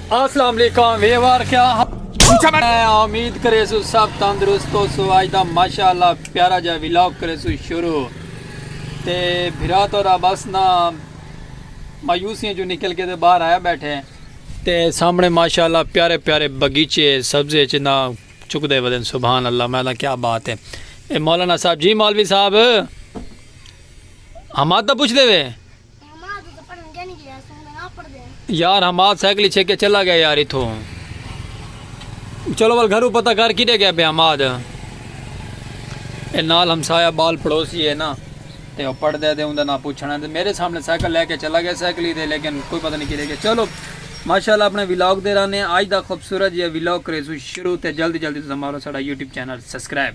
अस्सलाम वालेकुम वेवार क्या उम्मीद करे सु सब तंदुरुस्त हो सु आज दा माशाअल्लाह प्यारा जा व्लॉग करे सु शुरू ते भिरा तोरा बस ना मायूसियां जो निकल के बाहर आया बैठे ते सामने माशाअल्लाह प्यारे प्यारे बगीचे सब्जे च ना चुकदे वदन सुभान अल्लाह मैं क्या बात है। ए मौलाना साहब जी मौलवी साहब हम तो पूछ दे वे यार हम साइकिल छे के चला गया यार इथों चलो वाल घरों पता कर कि गया पे हमाद नाल हमसाया बाल पड़ोसी है ना ते वो पढ़ दे उनका ना पूछना ते मेरे सामने साइकिल लेके चला गया साइकिल ही दे लेकिन कोई पता नहीं कि गया। चलो माशाल्लाह अपने व्लॉग दे रहने आज दा खूबसूरत ये व्लॉग करे शुरू ते जल्दी जल्दी तो हमारा साडा YouTube channel subscribe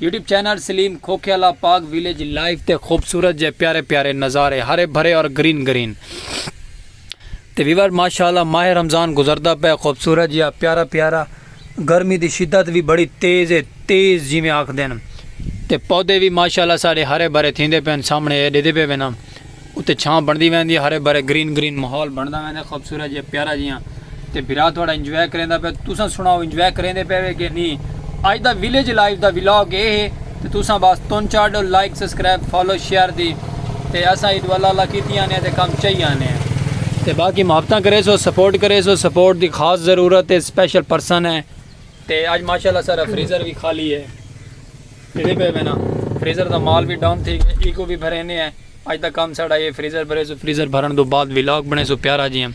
YouTube channel Saleem Khokhiyala Pak village live ते खूबसूरत जे प्यारे प्यारे नज़ारे हरे भरे और ग्रीन ग्रीन ते वीवर माशाल्लाह माह रमज़ान गुजरदा पे खूबसूरत या प्यारा प्यारा गर्मी की शिद्दत भी बड़ी तेज़ है तेज़ जिमें आखते हैं ते पौधे भी माशाल्लाह सारे हरे भरे थींदे पे सामने एडे पे वे ना उत्ते छां बनती वैंदी हरे भरे ग्रीन ग्रीन माहौल बनता वैंदा खूबसूरत जिहा प्यारा जिहा ते बिरा थोड़ा इंजॉय करेंदा पे तुसां सुनाओ इंजॉय करेंदे पे कि नहीं अज दा विलेज लाइफ दा व्लॉग ये है ते तुसां बस तुन चाड़ो लाइक सब्सक्राइब फॉलो शेयर दी ते असां ईद वाला अल्लाह कीतियां ने ते कम चाहिए ने ते बाकी मुहब्बतां करे सो सपोर्ट की खास ज़रूरत है स्पेशल पर्सन है ते आज माशाल्लाह सारा फ्रीज़र भी खाली है इधे पे ना फ्रीज़र का माल भी डाउन थी इको भी भरे ने है आज तक काम साड़ा ये फ्रीज़र भरे सो फ्रीज़र भरन तो बाद व्लॉग बने सो प्यारा जी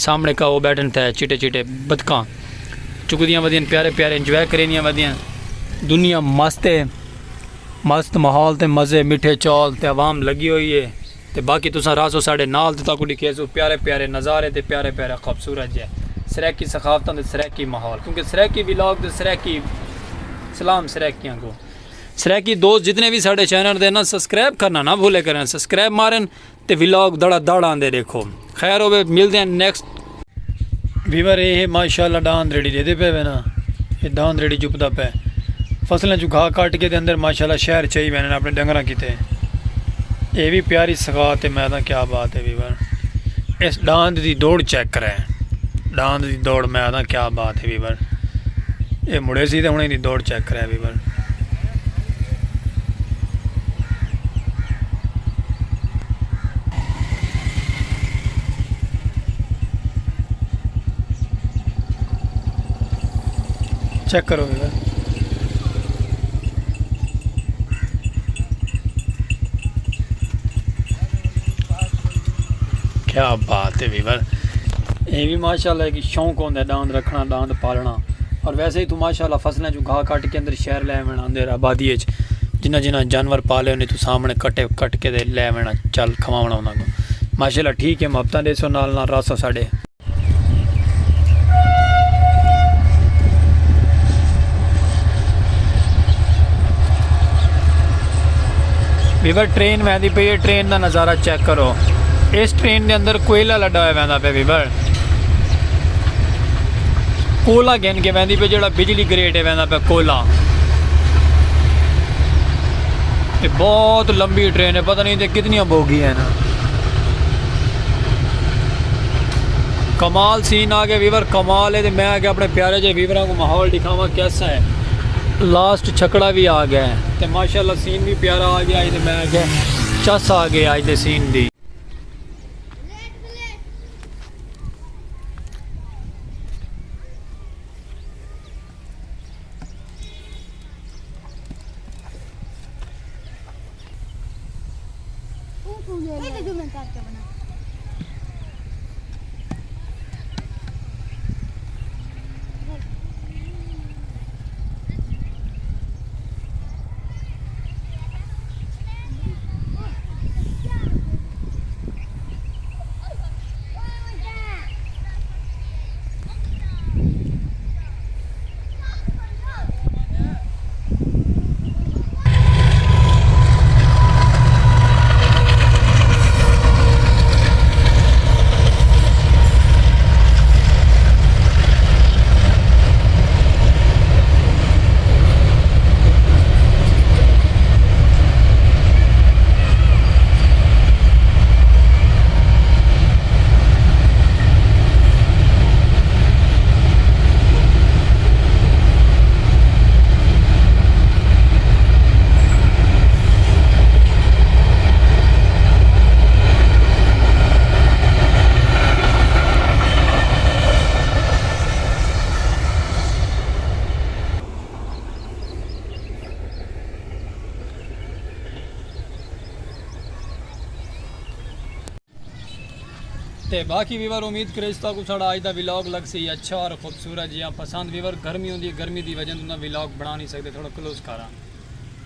सामने का वो बैठन था चिटे चिटे बतका चुकदियाँ वदियां प्यारे प्यारे इंजॉय करेनियाँ वदियां दुनिया मस्त है मस्त माहौल ते मज़े मिठे चौल ते आवाम लगी हुई है ते बाकी तुसा रासो साढ़े नाल ते ताकू दिखे सो प्यारे प्यारे नज़ारे ते प्यारे प्यारे खूबसूरत है सरैकी सखावतां ते सरैकी माहौल क्योंकि सरैकी व्लॉग ते सरैकी सलाम सरैकियां को सरैकी दोस्त जितने भी साढ़े चैनल दे ना सब्सक्राइब करना ना भूले करें सब्सक्राइब मारन ते व्लॉग दड़ा दड़ आंदे देखो खैर हो मिलते हैं नेक्स्ट वीवर ये माशाल्लाह दांद रेडी दे पे वे ना ये दांद रेडी चुपदा पे फसलें चु घा काट के दे अंदर माशाल्लाह शहर चाहिए मैंने अपने डंगरा किते ये भी प्यारी सगात है मैं क्या बात है वीवर इस दांद की दौड़ चेक करें दांद की दौड़ मैं क्या बात है वीवर ये मुड़े सी तो हूँ की दौड़ चेक करें वीवर चेक करो वीवर क्या बात है वीवर ये भी माशाल्लाह कि शौक होंदा है दांद रखना दांद पालना और वैसे ही तू माशाल्लाह फसलें जो घा कट के अंदर शहर लै आना अंदर आबादी जिन्ना जिन्ना जानवर पाले उन्हें तू सामने कट के दे लै आना चल खवाना उन्होंने माशाल्लाह ठीक है मुहब्बतां दे सो नाल रासो साढ़े वीवर ट्रेन वैंदी पई है ट्रेन का नज़ारा चेक करो इस ट्रेन के अंदर कोयला लड्डा हुआ वैंदा पे वीवर कोला गिन के वैंदी पे जो बिजली ग्रेड है वैंदा पे कोला ये बहुत लंबी ट्रेन है पता नहीं तो कितनी बोगी है ना कमाल सीन आ गया वीवर कमाल है तो मैं आगे अपने प्यारे जे वीवरों को माहौल दिखावा कैसा है लास्ट छकड़ा भी आ गया है तो माशाल्लाह सीन भी प्यारा आ गया तो मैं आगे चस आ गया अज दे सीन दी ते बाकी वीवर उम्मीद करे को साड़ा अज का विलॉग लग सी अच्छा और खूबसूरत जिया पसंद वीवर गर्मी होंगी गर्मी की वजह तो विलॉग बना नहीं सकते थोड़ा क्लोज करा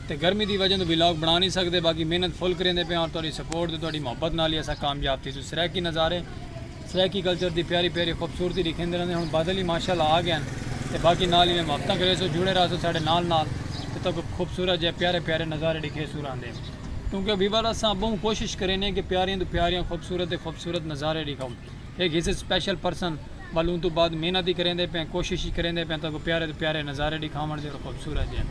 तो गर्मी की वजह तो विलॉग बना नहीं सकते बाकी मेहनत फुल करेंगे पे और थोड़ी सपोर्ट तो थोड़ी मोहब्बत नाल ही असा कामयाब थी सरैकी नज़ारे सरैकी कल्चर की प्यारी प्यारी खूबसूरती दिखेंदे रहंदे हुण बादल ही माशाअल्लाह आ गए तो बाकी नाल ही मोहब्बत करे सो जुड़े रहो साढ़े नाल तो खूबसूरत जो प्यारे प्यारे नज़ारे दिखे सूर आंदे क्योंकि वीवर असा बहुत कोशिश करें कि प्यारियां तो प्यारियां खूबसूरत नज़ारे दिखाऊँ एक इस स्पेशल पर्सन वालों तो बाद मेहनत ही करेंदे पे कोशिश ही करेंदे पे तो प्यारे नज़ारे दिखावन जो खूबसूरत है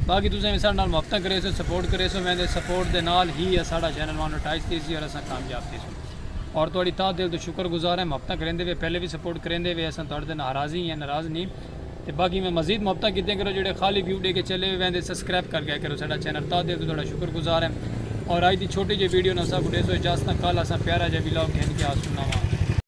बाकी तुसें साढ़े नाल मोहब्बत करे सो सपोर्ट करे सो मैं सपोर्ट के नाल ही साढ़ा चैनल मोनेटाइज थी सी और असा कामयाब थी और थोड़ी ता दिल तो शुक्रगुजार है मोहब्बत करेंदे वे पहले भी सपोर्ट करेंदे वे असा थोड़े नाराज़ ही है नाराज़ नहीं तो बाकी मैं मजीद मोहब्बत कितने करो जो खाली व्यू दे के चले हुए वैसे सब्सक्राइब करके करो साढ़ा चैनल ता दिल तो थोड़ा शुक्रगुजार है और आज की छोटी जी वीडियो ना सब डेसो इजाजत कल असा प्यारा जहा विलॉग घेन के आ सुना